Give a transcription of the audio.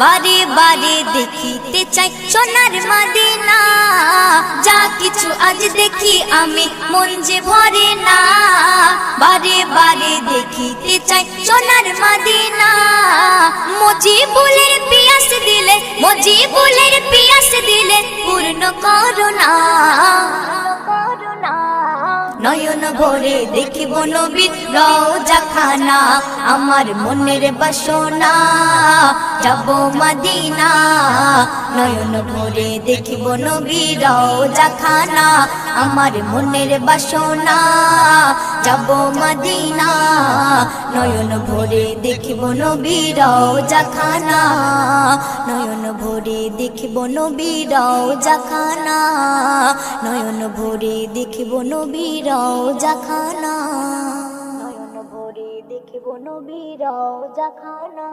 বারে বারে দেখিতে চাই সোনার মদিনা। যা কিছু আজ দেখি আমি মন যে ভরে না, বারে বারে দেখিতে চাই সোনার মদিনা। মজিবুলের পিয়াস দিলে, মজিবুলের পিয়াস দিলে পূর্ণ করুণা। নয়ন ভরে দেখিব নবীর রওজা খানা, আমার মনের বাসনা যাব মদিনা। নয়ন ভরে দেখিব নবীর রওজা খানা, আমার মনের বাসনা যাব মদিনা। নয়ন ভরে দেখিব নবীর রওজা খানা, নয়ন ভরে দেখিব নবীর রওজা খানা, নয়ন ভরে দেখিব নবীর রওজা খানা, নয়ন ভরে দেখিব নবীর রওজা খানা।